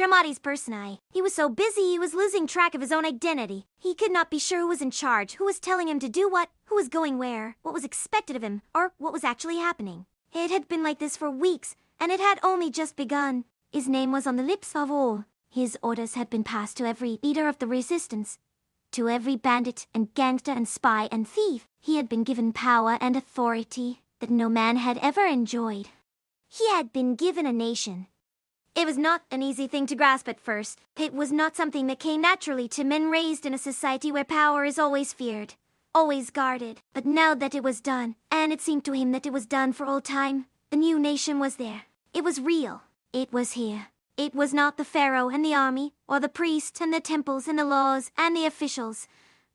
Dramatis Personai. He was so busy he was losing track of his own identity. He could not be sure who was in charge, who was telling him to do what, who was going where, what was expected of him, or what was actually happening. It had been like this for weeks, and it had only just begun. His name was on the lips of all. His orders had been passed to every leader of the resistance, to every bandit and gangster and spy and thief. He had been given power and authority that no man had ever enjoyed. He had been given a nation. It was not an easy thing to grasp at first. It was not something that came naturally to men raised in a society where power is always feared, always guarded. But now that it was done, and it seemed to him that it was done for all time, the new nation was there. It was real. It was here. It was not the pharaoh and the army, or the priests and the temples and the laws and the officials,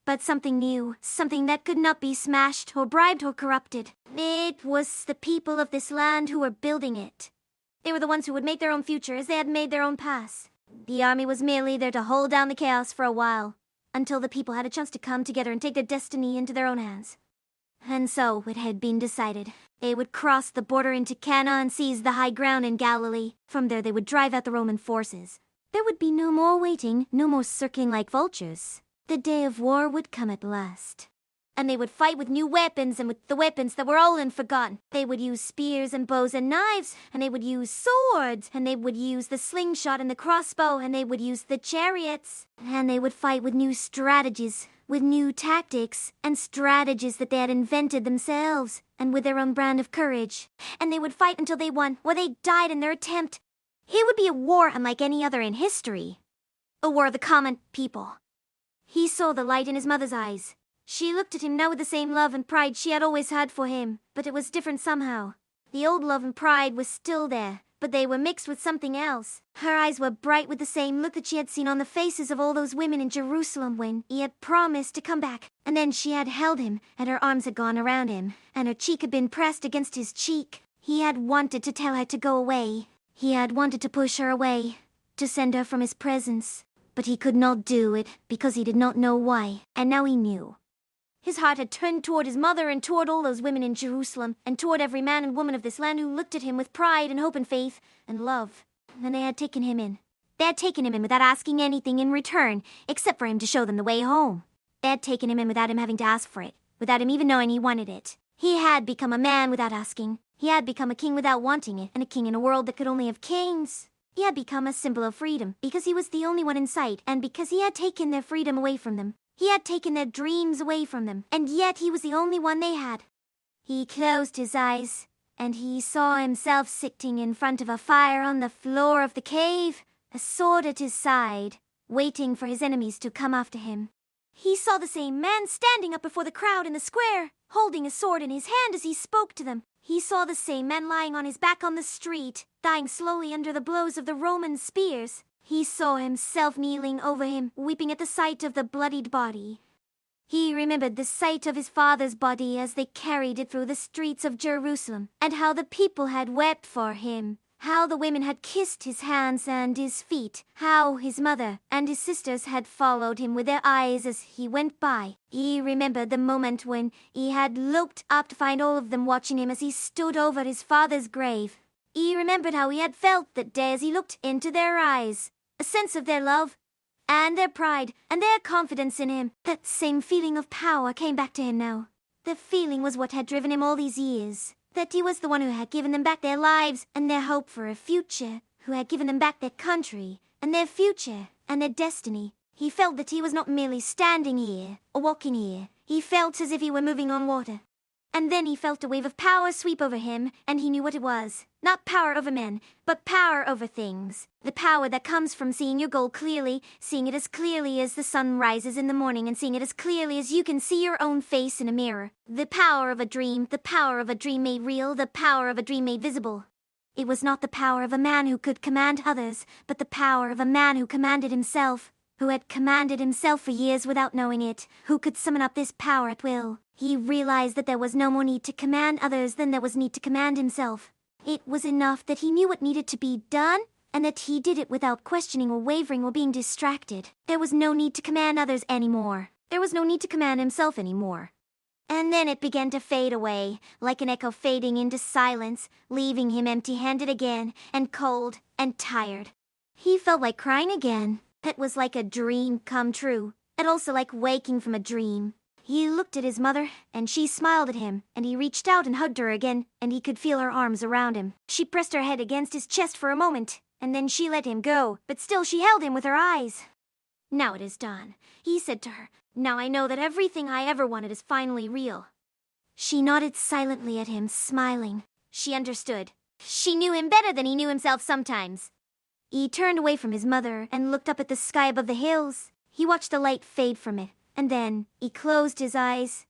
but something new, something that could not be smashed or bribed or corrupted. It was the people of this land who were building it. They were the ones who would make their own future as they had made their own past. The army was merely there to hold down the chaos for a while, until the people had a chance to come together and take their destiny into their own hands. And so it had been decided. They would cross the border into Cana and seize the high ground in Galilee. From there they would drive out the Roman forces. There would be no more waiting, no more circling like vultures. The day of war would come at last. And they would fight with new weapons and with the weapons that were old and forgotten. They would use spears and bows and knives, and they would use swords, and they would use the slingshot and the crossbow, and they would use the chariots. And they would fight with new strategies, with new tactics, and strategies that they had invented themselves, and with their own brand of courage. And they would fight until they won, or they died in their attempt. It would be a war unlike any other in history. A war of the common people. He saw the light in his mother's eyes. She looked at him now with the same love and pride she had always had for him, but it was different somehow. The old love and pride was still there, but they were mixed with something else. Her eyes were bright with the same look that she had seen on the faces of all those women in Jerusalem when he had promised to come back. And then she had held him, and her arms had gone around him, and her cheek had been pressed against his cheek. He had wanted to tell her to go away. He had wanted to push her away, to send her from his presence. But he could not do it, because he did not know why, and now he knew. His heart had turned toward his mother and toward all those women in Jerusalem, and toward every man and woman of this land who looked at him with pride and hope and faith and love. And they had taken him in. They had taken him in without asking anything in return, except for him to show them the way home. They had taken him in without him having to ask for it, without him even knowing he wanted it. He had become a man without asking. He had become a king without wanting it, and a king in a world that could only have kings. He had become a symbol of freedom, because he was the only one in sight, and because he had taken their freedom away from them. He had taken their dreams away from them, and yet he was the only one they had. He closed his eyes, and he saw himself sitting in front of a fire on the floor of the cave, a sword at his side, waiting for his enemies to come after him. He saw the same man standing up before the crowd in the square, holding a sword in his hand as he spoke to them. He saw the same man lying on his back on the street, dying slowly under the blows of the Roman spears. He saw himself kneeling over him, weeping at the sight of the bloodied body. He remembered the sight of his father's body as they carried it through the streets of Jerusalem, and how the people had wept for him, how the women had kissed his hands and his feet, how his mother and his sisters had followed him with their eyes as he went by. He remembered the moment when he had looked up to find all of them watching him as he stood over his father's grave. He remembered how he had felt that day as he looked into their eyes, a sense of their love, and their pride, and their confidence in him. That same feeling of power came back to him now. The feeling was what had driven him all these years. That he was the one who had given them back their lives and their hope for a future, who had given them back their country, and their future, and their destiny. He felt that he was not merely standing here, or walking here. He felt as if he were moving on water. And then he felt a wave of power sweep over him, and he knew what it was. Not power over men, but power over things. The power that comes from seeing your goal clearly, seeing it as clearly as the sun rises in the morning, and seeing it as clearly as you can see your own face in a mirror. The power of a dream, the power of a dream made real, the power of a dream made visible. It was not the power of a man who could command others, but the power of a man who commanded himself. Who had commanded himself for years without knowing it, who could summon up this power at will. He realized that there was no more need to command others than there was need to command himself. It was enough that he knew what needed to be done, and that he did it without questioning or wavering or being distracted. There was no need to command others anymore. There was no need to command himself anymore. And then it began to fade away, like an echo fading into silence, leaving him empty-handed again, and cold, and tired. He felt like crying again. It was like a dream come true, and also like waking from a dream. He looked at his mother, and she smiled at him, and he reached out and hugged her again, and he could feel her arms around him. She pressed her head against his chest for a moment, and then she let him go, but still she held him with her eyes. "Now it is done," he said to her. "Now I know that everything I ever wanted is finally real." She nodded silently at him, smiling. She understood. She knew him better than he knew himself sometimes. He turned away from his mother and looked up at the sky above the hills. He watched the light fade from it, and then he closed his eyes.